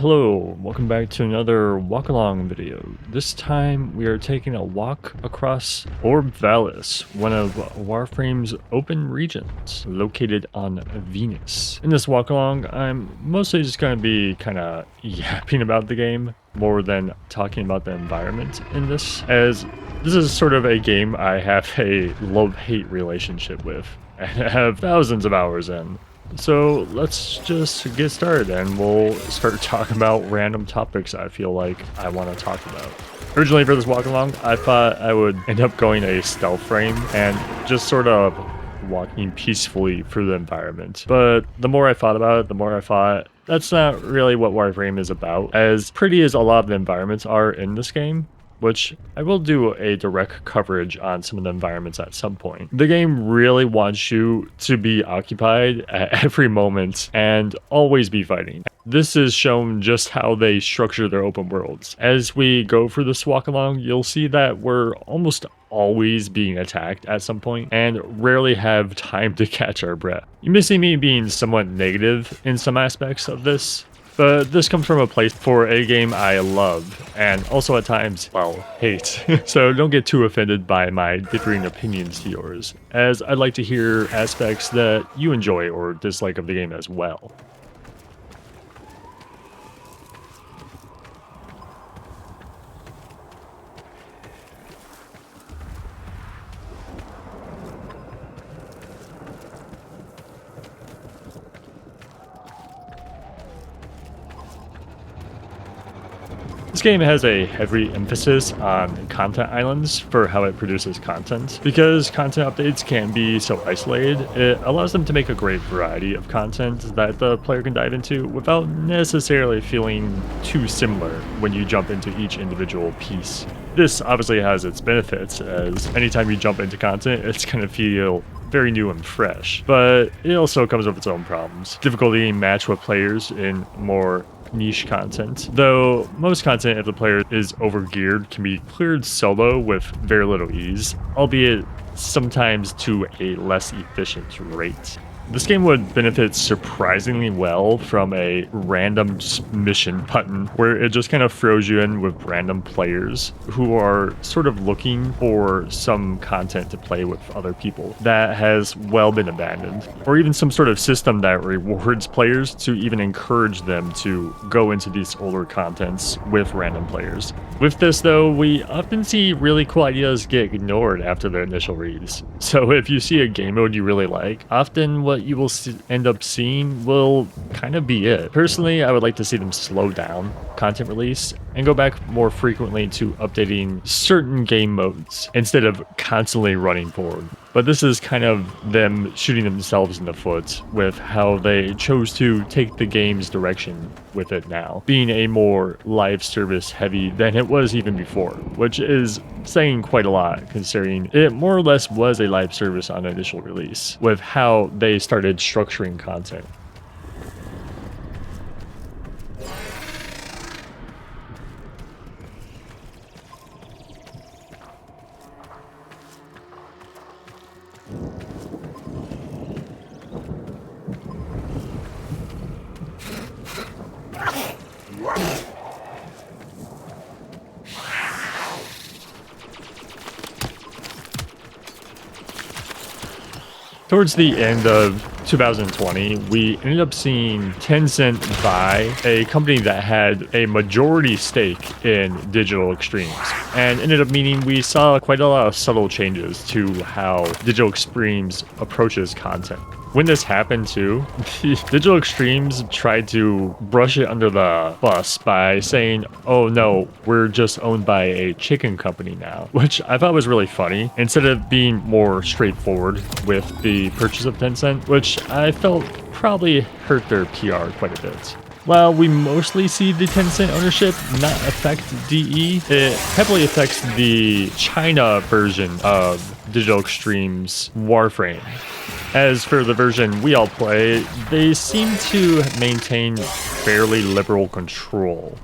Hello, welcome back to another walk along video. This time we are taking a walk across Orb Vallis, one of Warframe's open regions located on Venus. In this walk along, I'm mostly just going to be kind of yapping about the game more than talking about the environment in this, as this is sort of a game I have a love-hate relationship with and have thousands of hours in. So let's just get started and we'll start talking about random topics I feel like I want to talk about. Originally for this walk along, I thought I would end up going a stealth frame and just sort of walking peacefully through the environment. But the more I thought about it, the more I thought that's not really what Warframe is about. As pretty as a lot of the environments are in this game, which I will do a direct coverage on some of the environments at some point. The game really wants you to be occupied at every moment and always be fighting. This is shown just how they structure their open worlds. As we go through this walk along, you'll see that we're almost always being attacked at some point and rarely have time to catch our breath. You may see me being somewhat negative in some aspects of this, but this comes from a place for a game I love, and also at times, well, hate. So don't get too offended by my differing opinions to yours, as I'd like to hear aspects that you enjoy or dislike of the game as well. This game has a heavy emphasis on content islands for how it produces content. Because content updates can be so isolated, it allows them to make a great variety of content that the player can dive into without necessarily feeling too similar when you jump into each individual piece. This obviously has its benefits, as anytime you jump into content, it's going to feel very new and fresh, but it also comes with its own problems. Difficulty matched with players in more niche content, though most content, if the player is overgeared, can be cleared solo with very little ease, albeit sometimes to a less efficient rate. This game would benefit surprisingly well from a random mission button where it just kind of throws you in with random players who are sort of looking for some content to play with other people that has well been abandoned, or even some sort of system that rewards players to even encourage them to go into these older contents with random players. With this though, we often see really cool ideas get ignored after the initial release. So if you see a game mode you really like, often what you will end up seeing will kind of be it. Personally, I would like to see them slow down content release and go back more frequently to updating certain game modes instead of constantly running forward. But this is kind of them shooting themselves in the foot with how they chose to take the game's direction with it now, being a more live service heavy than it was even before, which is saying quite a lot considering it more or less was a live service on initial release with how they started structuring content. Towards the end of 2020, we ended up seeing Tencent buy a company that had a majority stake in Digital Extremes, and ended up meaning we saw quite a lot of subtle changes to how Digital Extremes approaches content. When this happened too, Digital Extremes tried to brush it under the bus by saying, oh no, we're just owned by a chicken company now, which I thought was really funny, instead of being more straightforward with the purchase of Tencent, which I felt probably hurt their PR quite a bit. While we mostly see the Tencent ownership not affect DE, it heavily affects the China version of Digital Extremes Warframe. As for the version we all play, they seem to maintain fairly liberal control.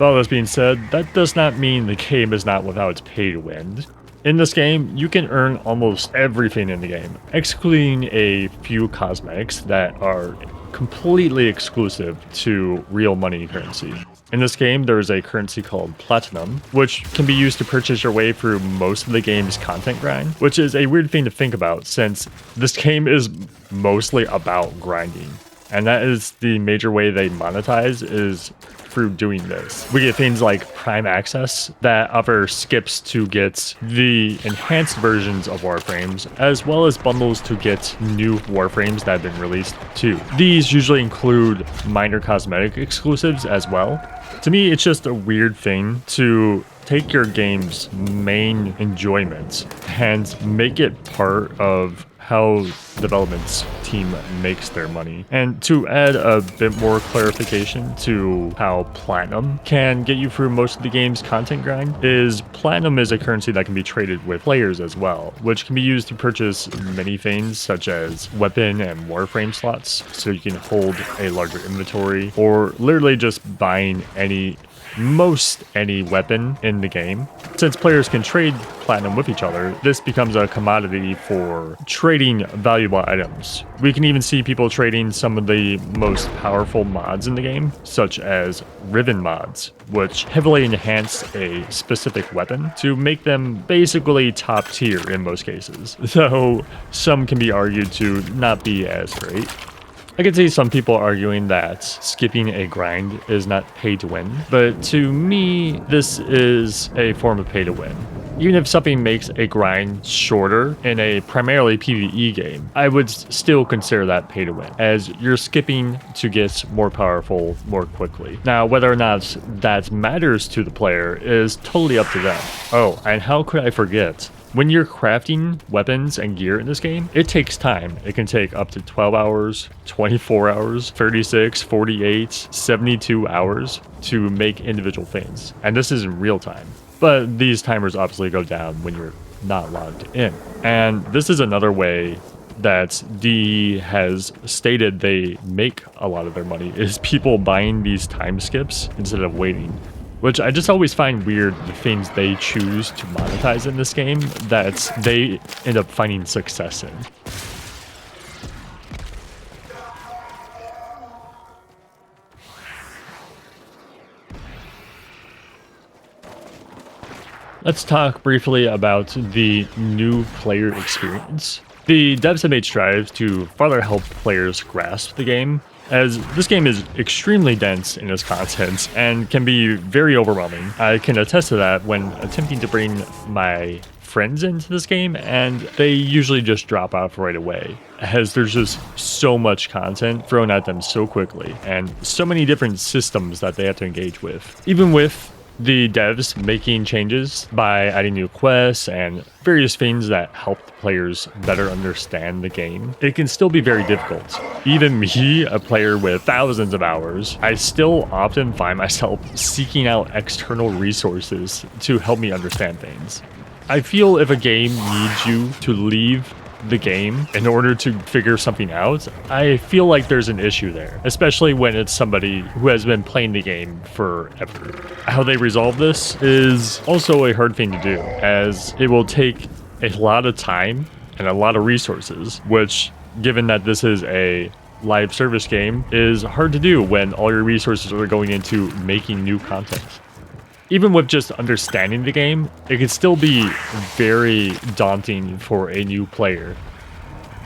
With all this being said, that does not mean the game is not without pay to win. In this game, you can earn almost everything in the game, excluding a few cosmetics that are completely exclusive to real money currency. In this game, there is a currency called Platinum, which can be used to purchase your way through most of the game's content grind, which is a weird thing to think about since this game is mostly about grinding. And that is the major way they monetize is through doing this. We get things like Prime Access that offer skips to get the enhanced versions of Warframes, as well as bundles to get new Warframes that have been released too. These usually include minor cosmetic exclusives as well. To me, it's just a weird thing to take your game's main enjoyment and make it part of how development's team makes their money. And to add a bit more clarification to how Platinum can get you through most of the game's content grind, is Platinum is a currency that can be traded with players as well, which can be used to purchase many things such as weapon and Warframe slots, so you can hold a larger inventory, or literally just buying most any weapon in the game. Since players can trade platinum with each other, this becomes a commodity for trading valuable items. We can even see people trading some of the most powerful mods in the game, such as ribbon mods, which heavily enhance a specific weapon to make them basically top tier in most cases, though some can be argued to not be as great. I can see some people arguing that skipping a grind is not pay to win, but to me, this is a form of pay to win. Even if something makes a grind shorter in a primarily PvE game, I would still consider that pay to win, as you're skipping to get more powerful more quickly. Now, whether or not that matters to the player is totally up to them. Oh, and how could I forget? When you're crafting weapons and gear in this game, it takes time. It can take up to 12 hours, 24 hours, 36, 48, 72 hours to make individual things. And this is in real time. But these timers obviously go down when you're not logged in. And this is another way that DE has stated they make a lot of their money, is people buying these time skips instead of waiting. Which I just always find weird, the things they choose to monetize in this game that they end up finding success in. Let's talk briefly about the new player experience. The devs have made strides to further help players grasp the game, as this game is extremely dense in its content and can be very overwhelming. I can attest to that when attempting to bring my friends into this game, and they usually just drop off right away, as there's just so much content thrown at them so quickly, and so many different systems that they have to engage with. Even with the devs making changes by adding new quests and various things that help the players better understand the game, it can still be very difficult. Even me, a player with thousands of hours, I still often find myself seeking out external resources to help me understand things. I feel if a game needs you to leave the game in order to figure something out, I feel like there's an issue there, especially when it's somebody who has been playing the game forever. How they resolve this is also a hard thing to do, as it will take a lot of time and a lot of resources, which, given that this is a live service game, is hard to do when all your resources are going into making new content. Even with just understanding the game, it can still be very daunting for a new player.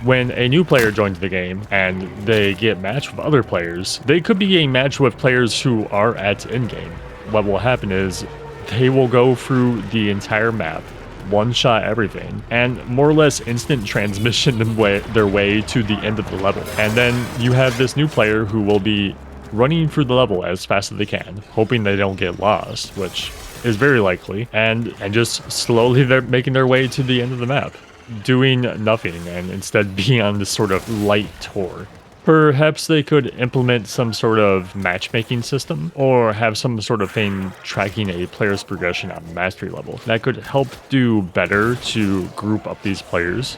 When a new player joins the game and they get matched with other players, they could be getting matched with players who are at in-game. What will happen is they will go through the entire map, one-shot everything, and more or less instant transmission their way to the end of the level. And then you have this new player who will be running through the level as fast as they can, hoping they don't get lost, which is very likely, and just slowly they're making their way to the end of the map, doing nothing and instead being on this sort of light tour. Perhaps they could implement some sort of matchmaking system, or have some sort of thing tracking a player's progression on mastery level that could help do better to group up these players.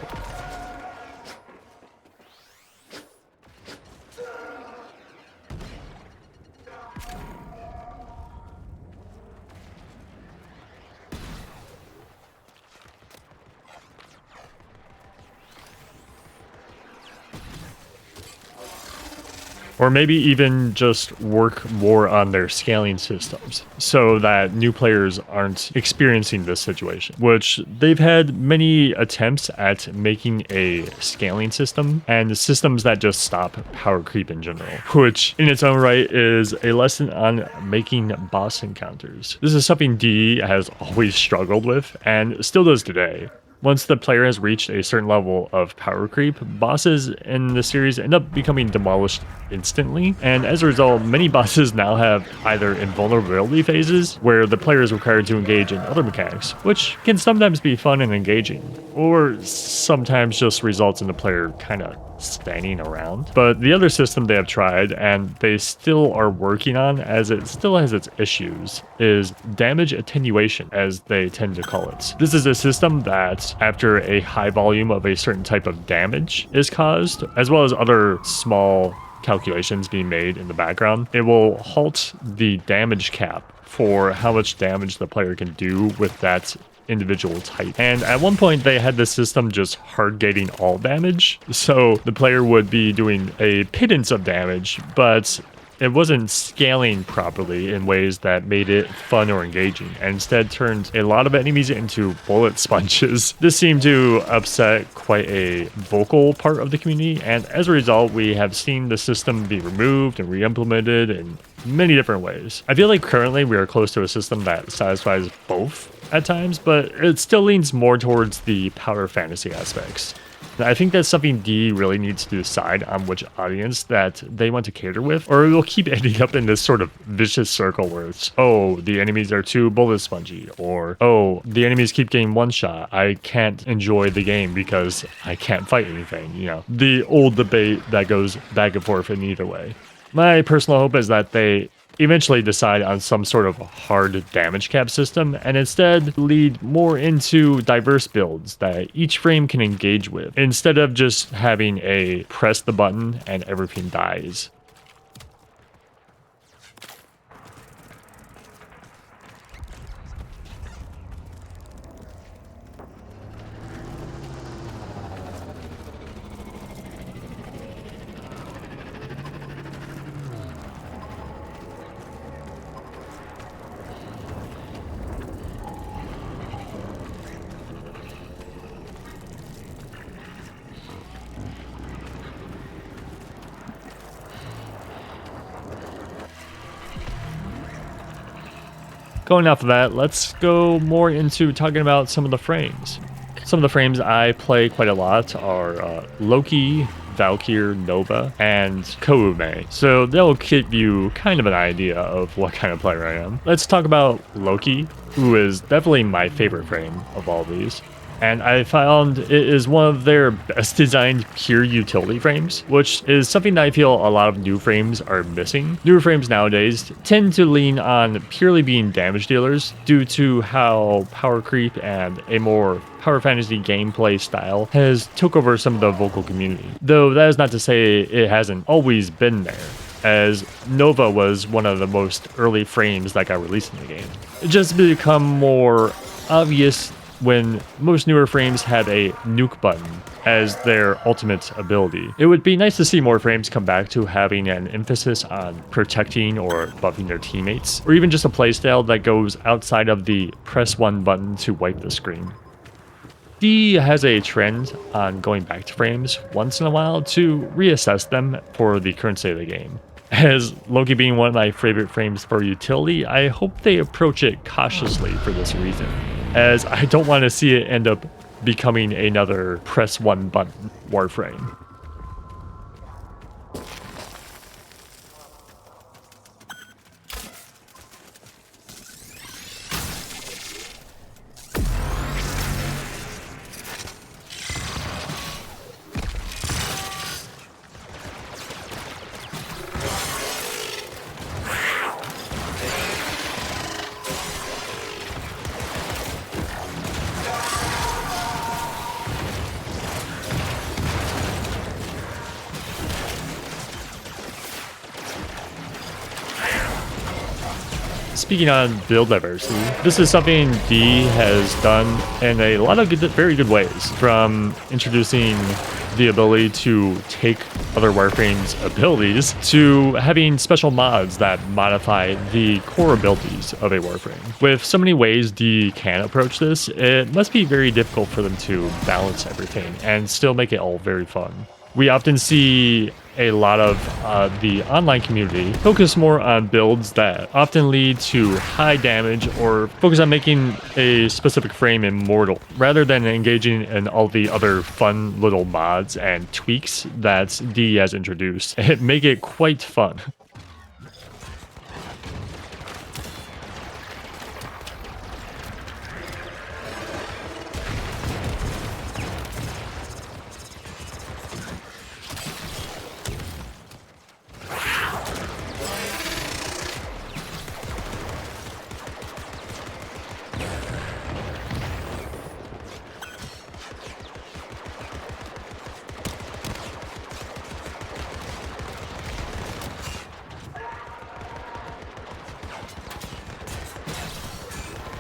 or maybe even just work more on their scaling systems so that new players aren't experiencing this situation, which they've had many attempts at making a scaling system and systems that just stop power creep in general, which in its own right is a lesson on making boss encounters. This is something D has always struggled with and still does today. Once the player has reached a certain level of power creep, bosses in the series end up becoming demolished instantly, and as a result, many bosses now have either invulnerability phases, where the player is required to engage in other mechanics, which can sometimes be fun and engaging, or sometimes just results in the player kind of standing around. But the other system they have tried, and they still are working on as it still has its issues, is damage attenuation, as they tend to call it. This is a system that, after a high volume of a certain type of damage is caused, as well as other small calculations being made in the background, it will halt the damage cap for how much damage the player can do with that individual type. And at one point they had this system just hard gating all damage, so the player would be doing a pittance of damage, but it wasn't scaling properly in ways that made it fun or engaging, and instead turned a lot of enemies into bullet sponges. This seemed to upset quite a vocal part of the community, and as a result, we have seen the system be removed and re-implemented in many different ways. I feel like currently we are close to a system that satisfies both at times, but it still leans more towards the power fantasy aspects. I think that's something D really needs to decide on which audience that they want to cater with, or we'll keep ending up in this sort of vicious circle where it's, oh, the enemies are too bullet spongy, or, oh, the enemies keep getting one shot. I can't enjoy the game because I can't fight anything, you know, the old debate that goes back and forth in either way. My personal hope is that they eventually decide on some sort of hard damage cap system and instead lead more into diverse builds that each frame can engage with, instead of just having a press the button and everything dies. Going off of that, let's go more into talking about some of the frames. Some of the frames I play quite a lot are Loki, Valkyr, Nova, and Koume. So that'll give you kind of an idea of what kind of player I am. Let's talk about Loki, who is definitely my favorite frame of all these. And I found it is one of their best designed pure utility frames, which is something that I feel a lot of new frames are missing. Newer frames nowadays tend to lean on purely being damage dealers due to how power creep and a more power fantasy gameplay style has took over some of the vocal community. Though that is not to say it hasn't always been there, as Nova was one of the most early frames that got released in the game. It just become more obvious when most newer frames had a nuke button as their ultimate ability. It would be nice to see more frames come back to having an emphasis on protecting or buffing their teammates, or even just a playstyle that goes outside of the press one button to wipe the screen. D has a trend on going back to frames once in a while to reassess them for the current state of the game. As Loki being one of my favorite frames for utility, I hope they approach it cautiously for this reason, as I don't want to see it end up becoming another press one button Warframe. Speaking on build diversity, this is something D has done in a lot of very good ways, from introducing the ability to take other Warframe's abilities to having special mods that modify the core abilities of a Warframe. With so many ways D can approach this, it must be very difficult for them to balance everything and still make it all very fun. We often see a lot of the online community focus more on builds that often lead to high damage or focus on making a specific frame immortal, rather than engaging in all the other fun little mods and tweaks that D has introduced. It make it quite fun.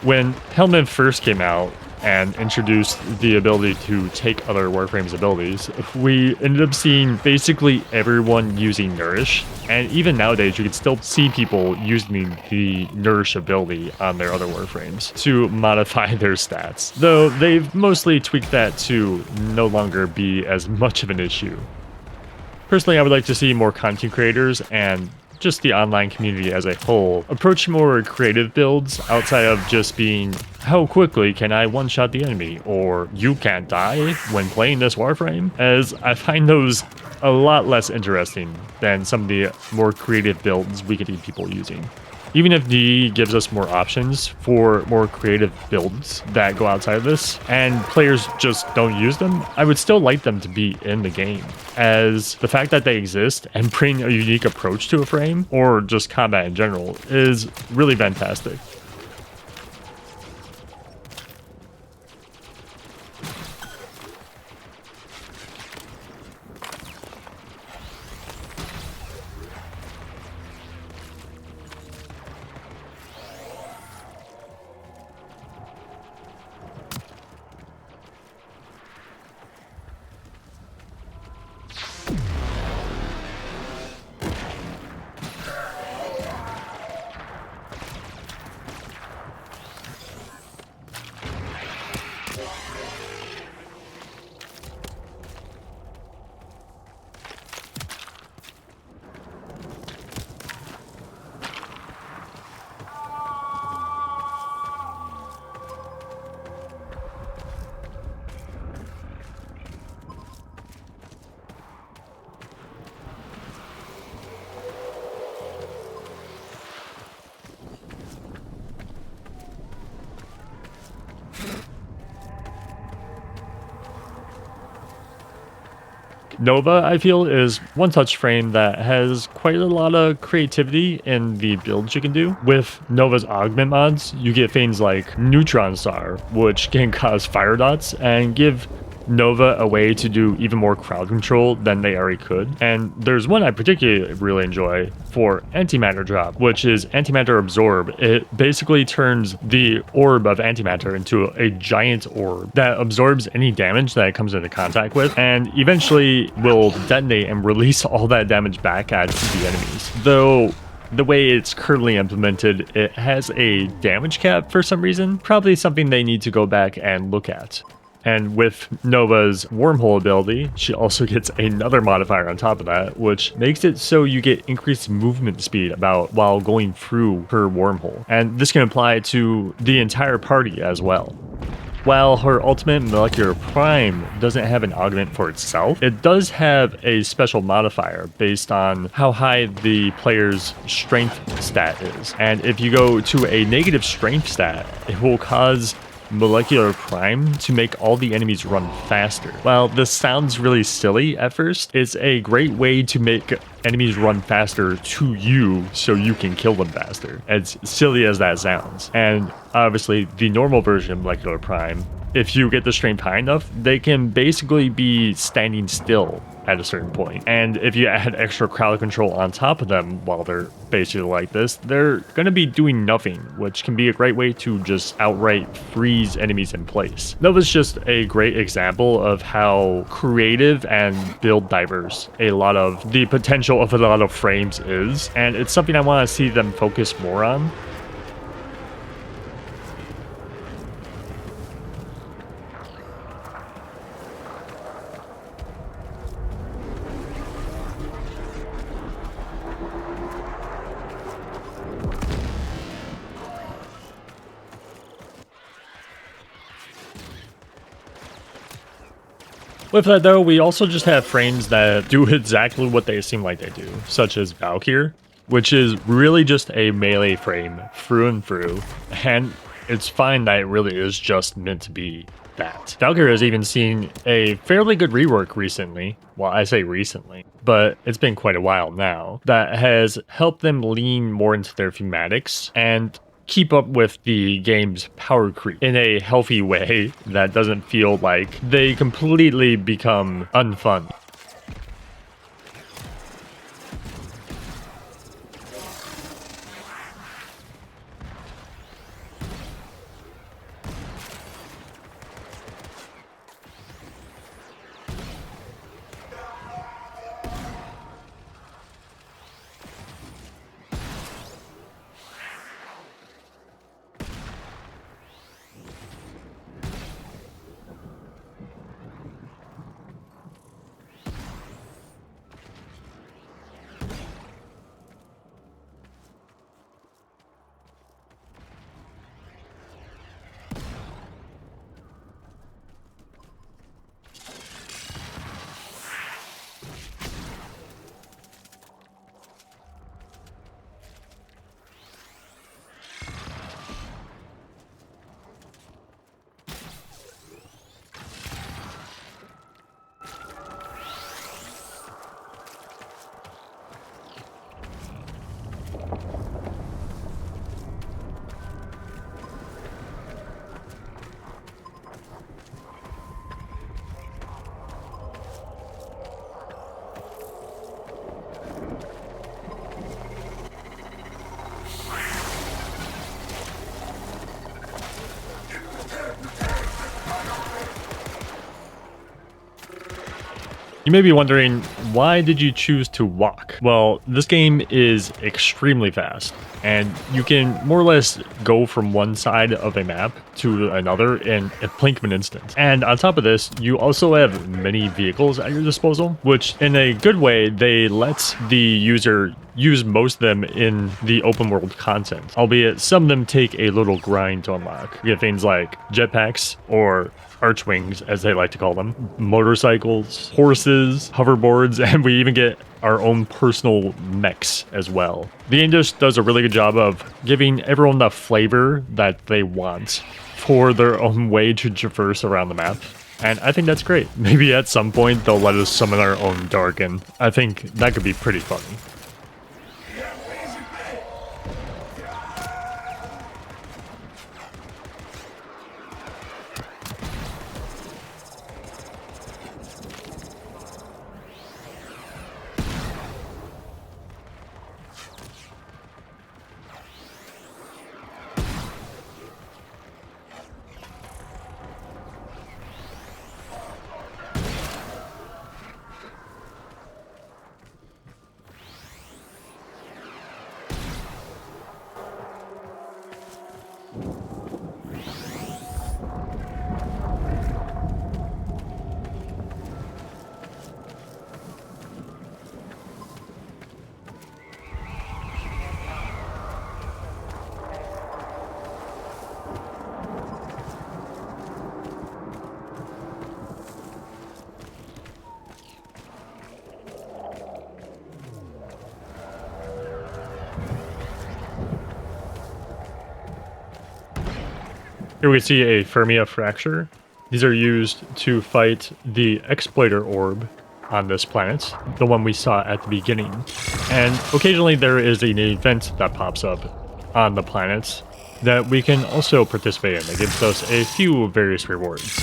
When Helmet first came out and introduced the ability to take other Warframe's abilities, we ended up seeing basically everyone using Nourish, and even nowadays you can still see people using the Nourish ability on their other Warframes to modify their stats, though they've mostly tweaked that to no longer be as much of an issue. Personally, I would like to see more content creators and just the online community as a whole approach more creative builds outside of just being, how quickly can I one-shot the enemy, or you can't die when playing this Warframe, as I find those a lot less interesting than some of the more creative builds we can see people using. Even if D gives us more options for more creative builds that go outside of this, and players just don't use them, I would still like them to be in the game, as the fact that they exist and bring a unique approach to a frame, or just combat in general, is really fantastic. Nova, I feel, is one such frame that has quite a lot of creativity in the builds you can do. With Nova's augment mods, you get things like Neutron Star, which can cause fire dots and give Nova a way to do even more crowd control than they already could. And there's one I particularly really enjoy for Antimatter Drop, which is Antimatter Absorb. It basically turns the orb of antimatter into a giant orb that absorbs any damage that it comes into contact with, and eventually will detonate and release all that damage back at the enemies. Though the way it's currently implemented, it has a damage cap for some reason, probably something they need to go back and look at. And with Nova's wormhole ability, she also gets another modifier on top of that, which makes it so you get increased movement speed while going through her wormhole. And this can apply to the entire party as well. While her ultimate Molecular Prime doesn't have an augment for itself, it does have a special modifier based on how high the player's strength stat is. And if you go to a negative strength stat, it will cause Molecular Prime to make all the enemies run faster. While this sounds really silly at first, it's a great way to make enemies run faster to you so you can kill them faster, as silly as that sounds. And obviously the normal version of Molecular Prime if you get the strain high enough, they can basically be standing still at a certain point. And if you add extra crowd control on top of them while they're basically like this, they're going to be doing nothing, which can be a great way to just outright freeze enemies in place. Nova's just a great example of how creative and build diverse a lot of the potential of a lot of frames is, and it's something I want to see them focus more on. With that though, we also just have frames that do exactly what they seem like they do, such as Valkyr, which is really just a melee frame through and through, and it's fine that it really is just meant to be that. Valkyr has even seen a fairly good rework recently, well I say recently, but it's been quite a while now, that has helped them lean more into their thematics and keep up with the game's power creep in a healthy way that doesn't feel like they completely become unfun. You may be wondering, why did you choose to walk? Well, this game is extremely fast, and you can more or less go from one side of a map to another in a blink of an instant. And on top of this, you also have many vehicles at your disposal, which in a good way, they let the user use most of them in the open world content, albeit some of them take a little grind to unlock. You get things like jetpacks, or archwings as they like to call them, motorcycles, horses, hoverboards, and we even get our own personal mechs as well. The game just does a really good job of giving everyone the flavor that they want for their own way to traverse around the map. And I think that's great. Maybe at some point they'll let us summon our own Darkin. I think that could be pretty funny. Here we see a Fermia fracture. These are used to fight the exploiter orb on this planet, the one we saw at the beginning. And occasionally there is an event that pops up on the planet that we can also participate in that gives us a few various rewards.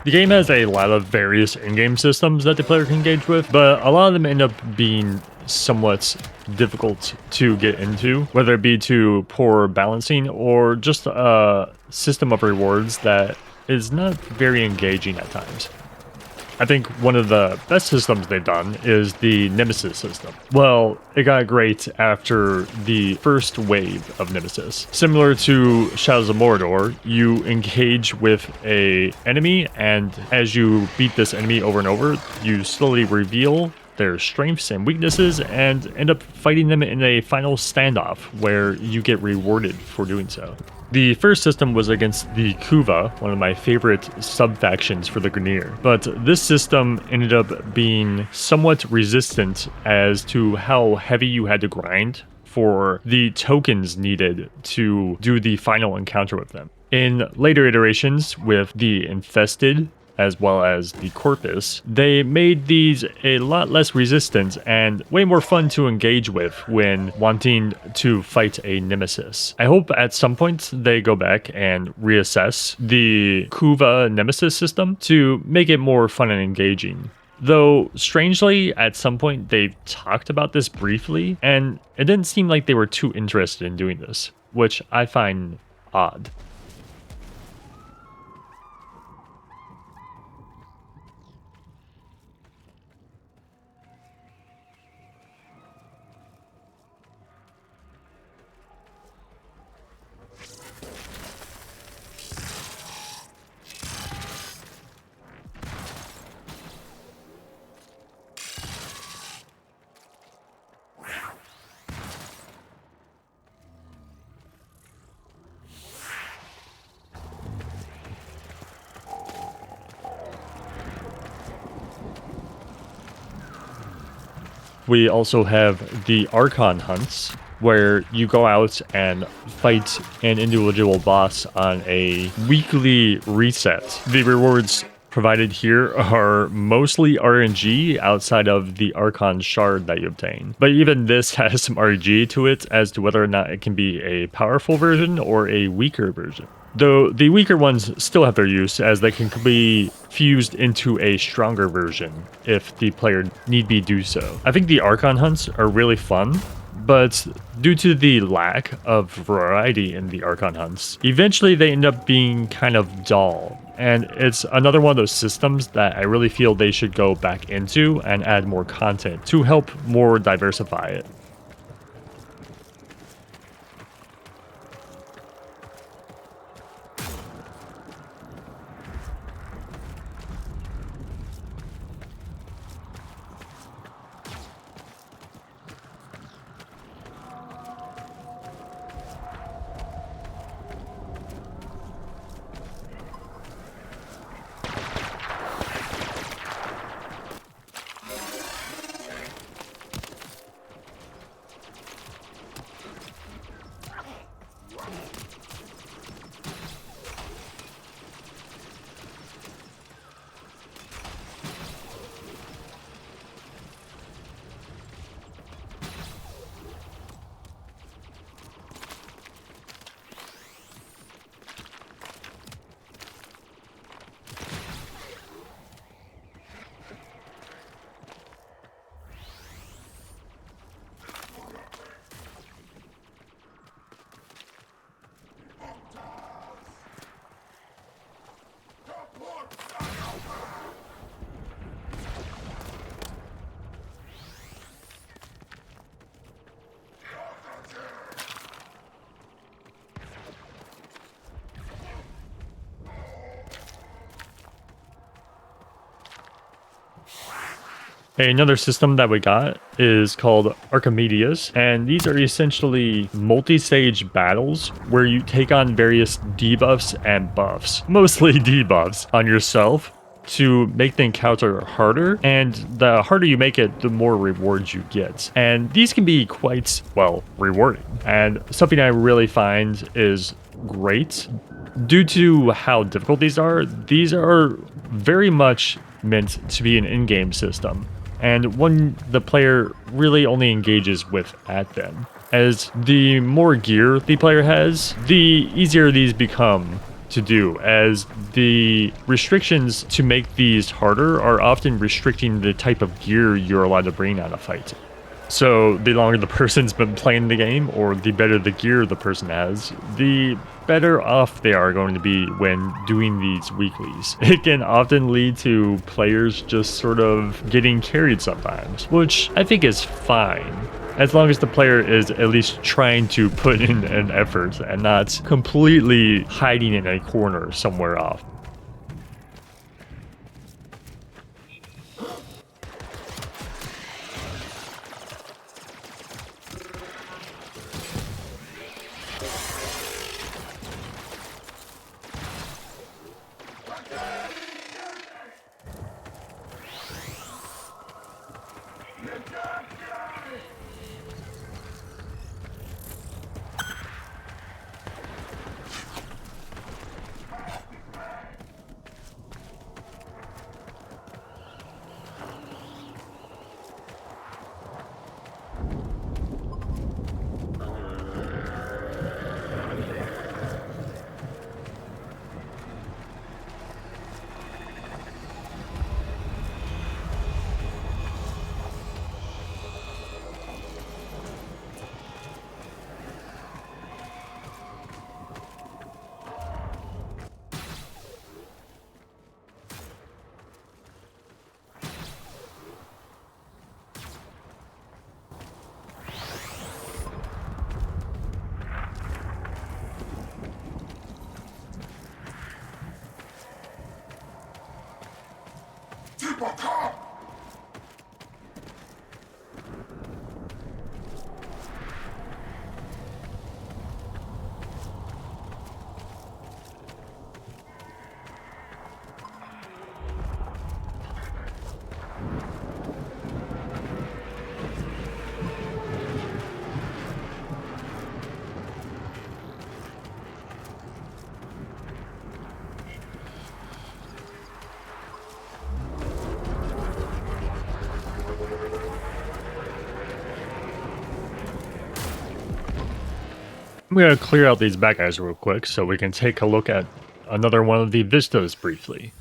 The game has a lot of various in-game systems that the player can engage with, but a lot of them end up being somewhat difficult to get into, whether it be to poor balancing or just a system of rewards that is not very engaging at times. I think one of the best systems they've done is the Nemesis system. Well, it got great after the first wave of Nemesis. Similar to Shadows of Mordor, you engage with a enemy, and as you beat this enemy over and over, you slowly reveal their strengths and weaknesses and end up fighting them in a final standoff where you get rewarded for doing so. The first system was against the Kuva, one of my favorite sub-factions for the Grineer, but this system ended up being somewhat resistant as to how heavy you had to grind for the tokens needed to do the final encounter with them. In later iterations with the Infested, as well as the Corpus, they made these a lot less resistant and way more fun to engage with when wanting to fight a nemesis. I hope at some point they go back and reassess the Kuva nemesis system to make it more fun and engaging. Though, strangely, at some point they talked about this briefly, and it didn't seem like they were too interested in doing this, which I find odd. We also have the Archon hunts, where you go out and fight an individual boss on a weekly reset. The rewards provided here are mostly RNG outside of the Archon shard that you obtain. But even this has some RNG to it as to whether or not it can be a powerful version or a weaker version. though the weaker ones still have their use as they can be fused into a stronger version if the player need be do so. I think the Archon hunts are really fun, but due to the lack of variety in the Archon hunts, eventually they end up being kind of dull. And it's another one of those systems that I really feel they should go back into and add more content to help more diversify it. Another system that we got is called Archimedes, and these are essentially multi-stage battles where you take on various debuffs and buffs, mostly debuffs, on yourself to make the encounter harder, and the harder you make it, the more rewards you get. And these can be quite, well, rewarding. And something I really find is great, due to how difficult these are very much meant to be an in-game system, and one the player really only engages with at them. As the more gear the player has, the easier these become to do, as the restrictions to make these harder are often restricting the type of gear you're allowed to bring on a fight. So the longer the person's been playing the game, or the better the gear the person has, the better off they are going to be when doing these weeklies. It can often lead to players just sort of getting carried sometimes, which I think is fine, as long as the player is at least trying to put in an effort and not completely hiding in a corner somewhere off. I'm going to clear out these bad guys real quick so we can take a look at another one of the vistas briefly.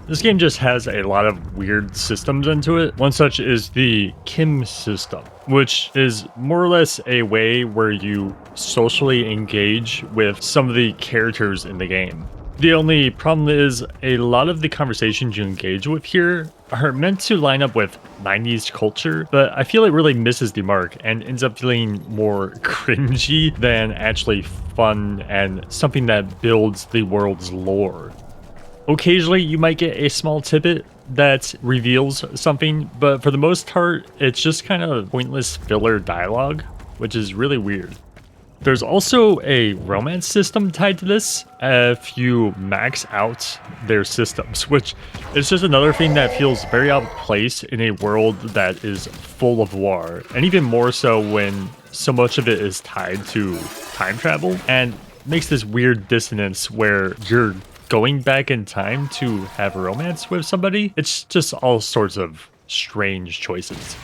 This game just has a lot of weird systems into it. One such is the Kim system, which is more or less a way where you socially engage with some of the characters in the game. The only problem is a lot of the conversations you engage with here are meant to line up with 90s culture, but I feel it really misses the mark and ends up feeling more cringy than actually fun and something that builds the world's lore. Occasionally, you might get a small tidbit that reveals something, but for the most part, it's just kind of pointless filler dialogue, which is really weird. There's also a romance system tied to this if you max out their systems, which is just another thing that feels very out of place in a world that is full of war, and even more so when so much of it is tied to time travel and makes this weird dissonance where you're going back in time to have romance with somebody. It's just all sorts of strange choices.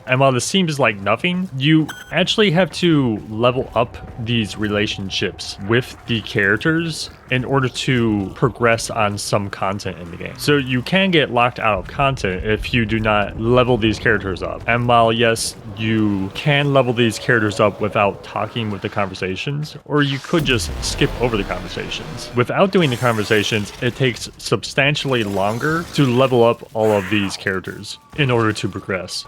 And while this seems like nothing, you actually have to level up these relationships with the characters in order to progress on some content in the game. So you can get locked out of content if you do not level these characters up. And while yes, you can level these characters up without talking with the conversations, or you could just skip over the conversations. Without doing the conversations, it takes substantially longer to level up all of these characters in order to progress.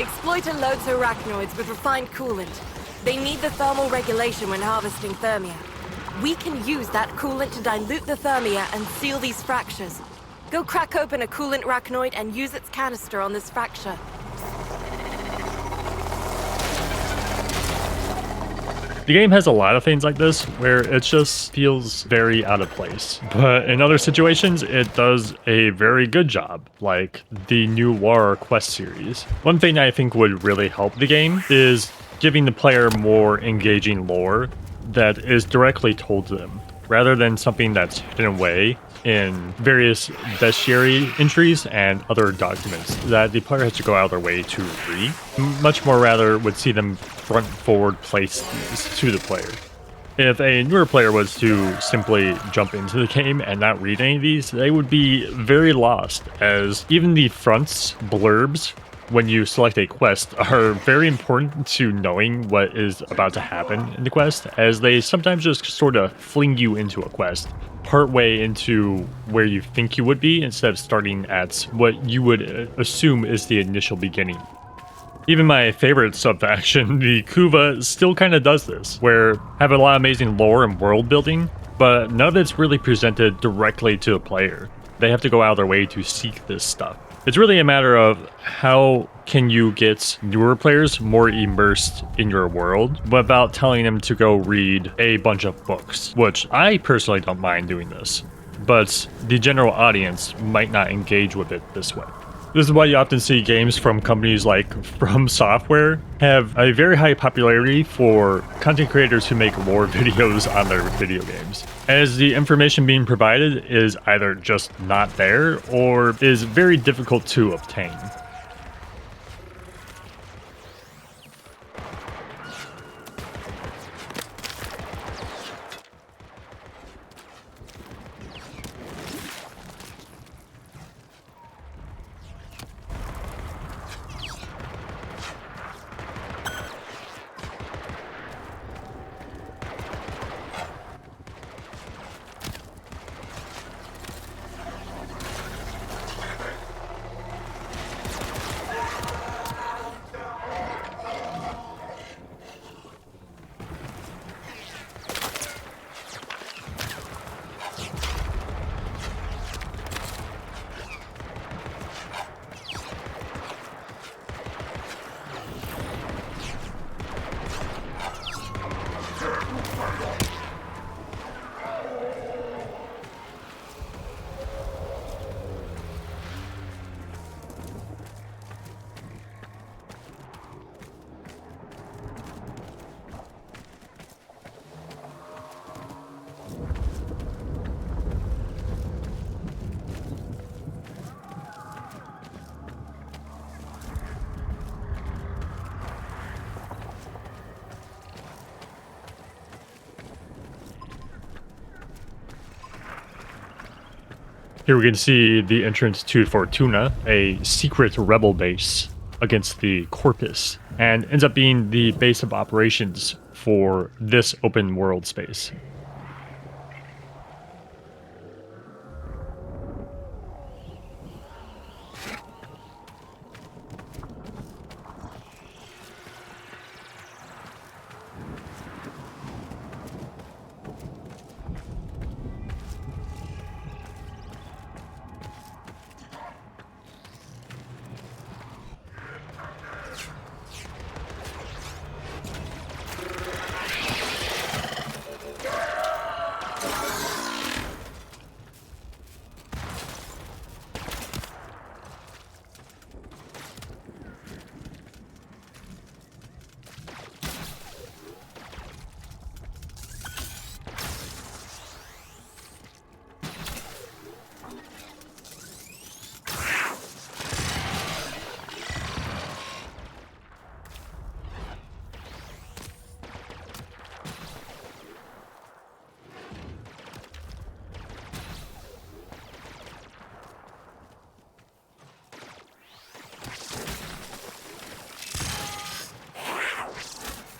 Exploiter loads arachnoids with refined coolant. They need the thermal regulation when harvesting thermia. We can use that coolant to dilute the thermia and seal these fractures. Go crack open a coolant arachnoid and use its canister on this fracture. The game has a lot of things like this where it just feels very out of place. But in other situations, it does a very good job, like the new War quest series. One thing I think would really help the game is giving the player more engaging lore that is directly told to them. rather than something that's hidden away in various bestiary entries and other documents that the player has to go out of their way to read. Much more rather would see them front forward place these to the player. If a newer player was to simply jump into the game and not read any of these, they would be very lost, as even the front's blurbs when you select a quest are very important to knowing what is about to happen in the quest, as they sometimes just sort of fling you into a quest partway into where you think you would be instead of starting at what you would assume is the initial beginning. Even my favorite sub-faction, the Kuva, still kind of does this, where have a lot of amazing lore and world building, but none of it's really presented directly to the player. They have to go out of their way to seek this stuff. It's really a matter of how can you get newer players more immersed in your world without telling them to go read a bunch of books, which I personally don't mind doing this, but the general audience might not engage with it this way. This is why you often see games from companies like From Software have a very high popularity for content creators who make lore videos on their video games, as the information being provided is either just not there or is very difficult to obtain. Here we can see the entrance to Fortuna, a secret rebel base against the Corpus, and ends up being the base of operations for this open world space.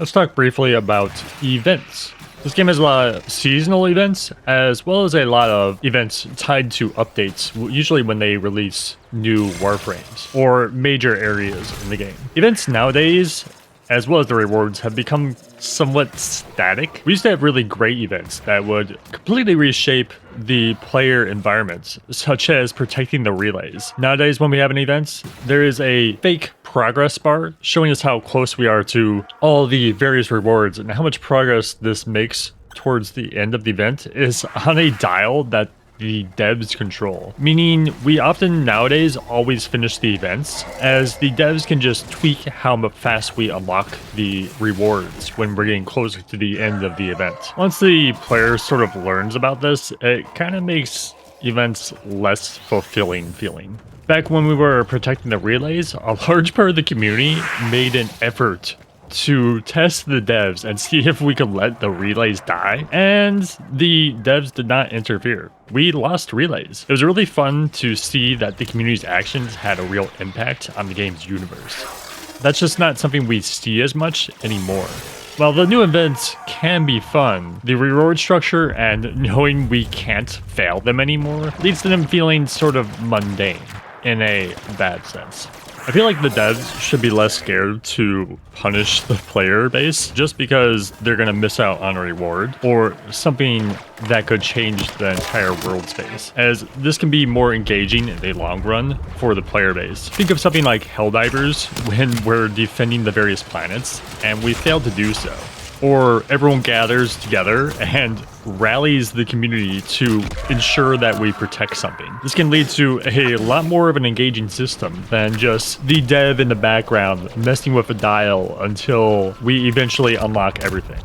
Let's talk briefly about events. This game has a lot of seasonal events, as well as a lot of events tied to updates, usually when they release new Warframes, or major areas in the game. Events nowadays, as well as the rewards, have become somewhat static. We used to have really great events that would completely reshape the player environments, such as protecting the relays. Nowadays, when we have an event, there is a fake progress bar showing us how close we are to all the various rewards, and how much progress this makes towards the end of the event is on a dial that the devs control, meaning we often nowadays always finish the events, as the devs can just tweak how fast we unlock the rewards when we're getting closer to the end of the event. Once the player sort of learns about this, it kind of makes events less fulfilling feeling. Back when we were protecting the relays, a large part of the community made an effort to test the devs and see if we could let the relays die, and the devs did not interfere. We lost relays. It was really fun to see that the community's actions had a real impact on the game's universe. That's just not something we see as much anymore. While the new events can be fun, the reward structure and knowing we can't fail them anymore leads to them feeling sort of mundane in a bad sense. I feel like the devs should be less scared to punish the player base just because they're going to miss out on a reward or something that could change the entire world space, as this can be more engaging in the long run for the player base. Think of something like Helldivers when we're defending the various planets and we fail to do so. Or everyone gathers together and rallies the community to ensure that we protect something. This can lead to a lot more of an engaging system than just the dev in the background messing with a dial until we eventually unlock everything.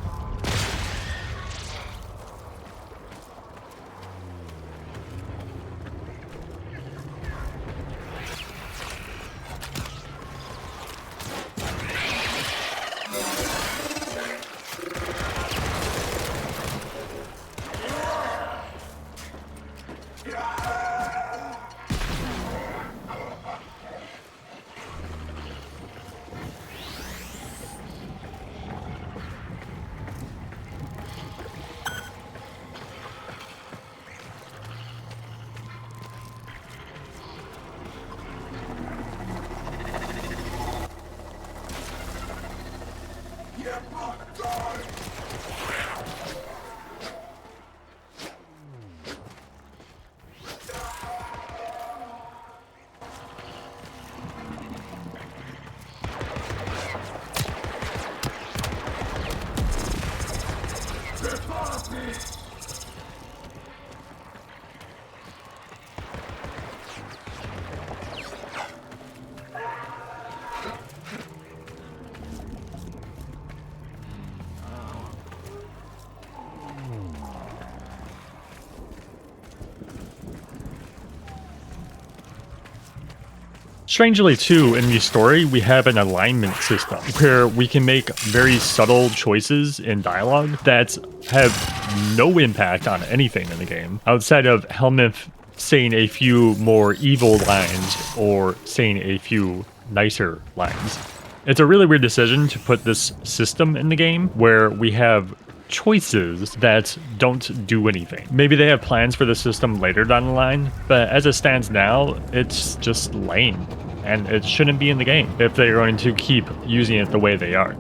Strangely too, in the story, we have an alignment system where we can make very subtle choices in dialogue that have no impact on anything in the game, outside of Helmuth saying a few more evil lines or saying a few nicer lines. It's a really weird decision to put this system in the game where we have choices that don't do anything. Maybe they have plans for the system later down the line, but as it stands now, it's just lame, and it shouldn't be in the game if they're going to keep using it the way they are.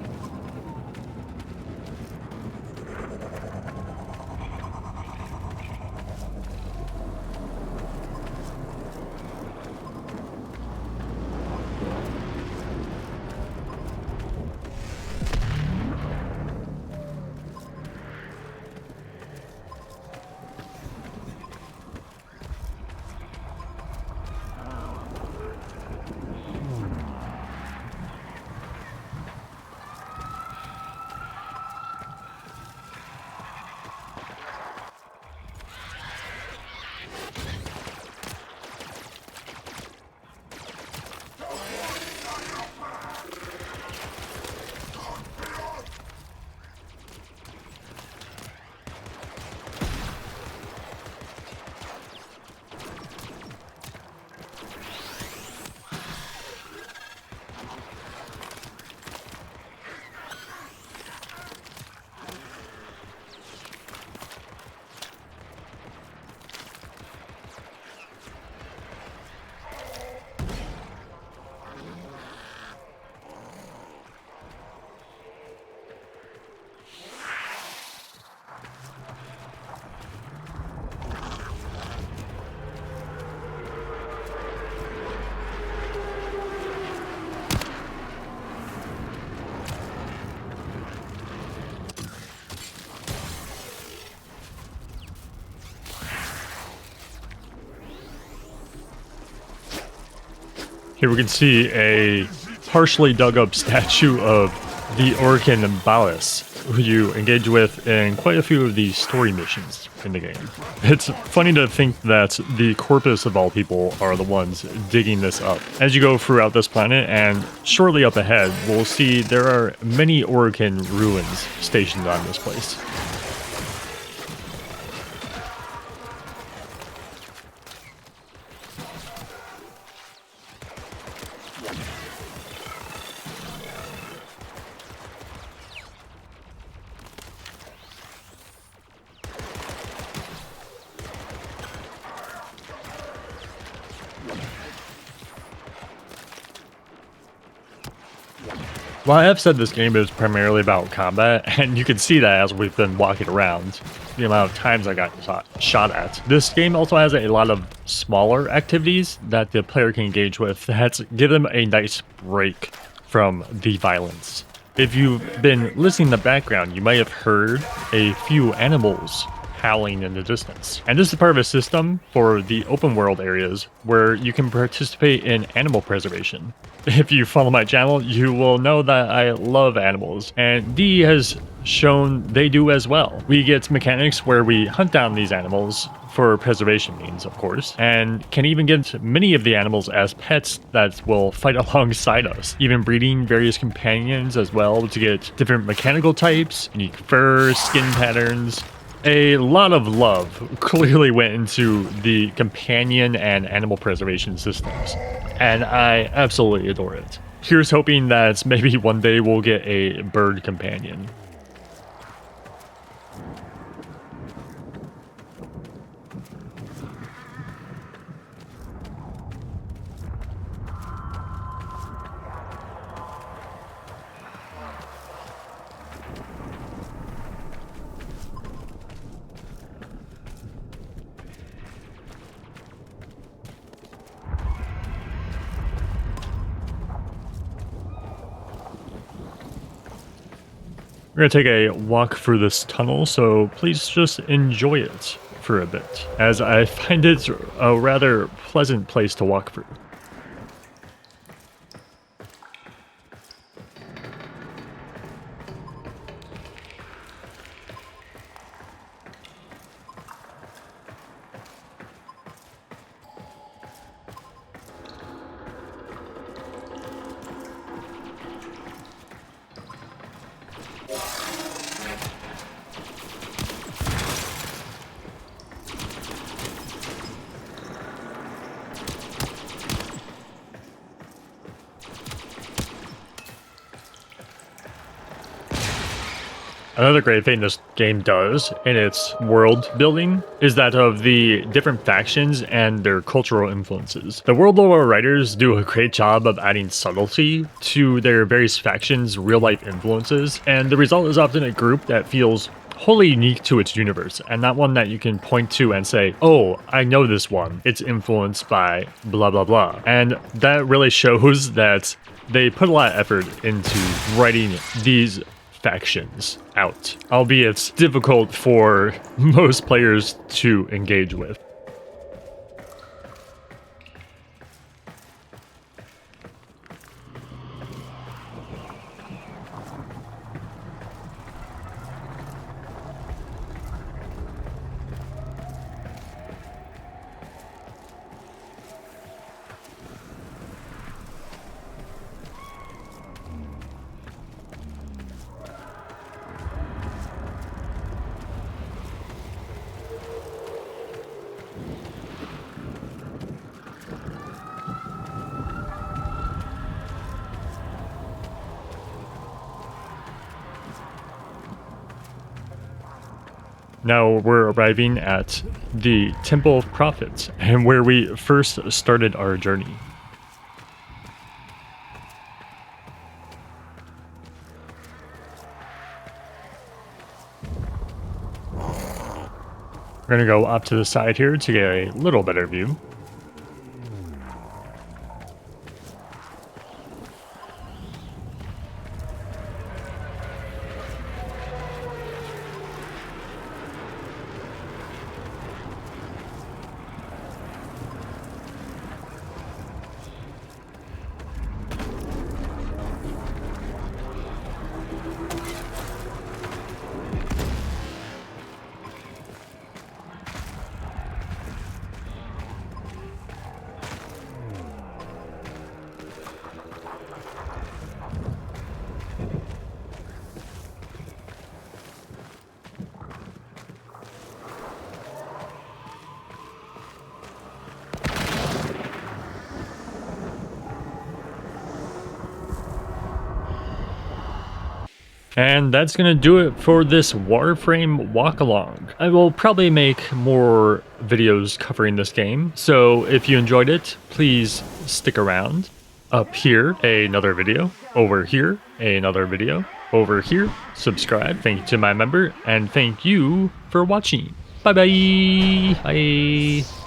Here we can see a partially dug up statue of the Orb Vallis, who you engage with in quite a few of the story missions in the game. It's funny to think that the corpus of all people are the ones digging this up. As you go throughout this planet, and shortly up ahead, we'll see there are many Orcan ruins stationed on this place. Well, I have said this game is primarily about combat, and you can see that as we've been walking around, the amount of times I got shot at. This game also has a lot of smaller activities that the player can engage with that give them a nice break from the violence. If you've been listening in the background, you might have heard a few animals howling in the distance. And this is part of a system for the open world areas where you can participate in animal preservation. If you follow my channel, you will know that I love animals, and D has shown they do as well. We get mechanics where we hunt down these animals for preservation means, of course, and can even get many of the animals as pets that will fight alongside us, even breeding various companions as well to get different mechanical types, unique fur, skin patterns. A lot of love clearly went into the companion and animal preservation systems, and I absolutely adore it. Here's hoping that maybe one day we'll get a bird companion. We're going to take a walk through this tunnel, so please just enjoy it for a bit, as I find it a rather pleasant place to walk through. Another great thing this game does in its world building is that of the different factions and their cultural influences. The world lore writers do a great job of adding subtlety to their various factions' real-life influences, and the result is often a group that feels wholly unique to its universe, and not one that you can point to and say, oh, I know this one. It's influenced by blah, blah, blah. And that really shows that they put a lot of effort into writing these factions out, albeit it's difficult for most players to engage with. Now we're arriving at the Temple of Prophets, and where we first started our journey. We're going to go up to the side here to get a little better view. And that's going to do it for this Warframe walk-along. I will probably make more videos covering this game, so if you enjoyed it, please stick around. Up here, another video. Over here, another video. Over here, subscribe. Thank you to my member, and thank you for watching. Bye-bye. Bye.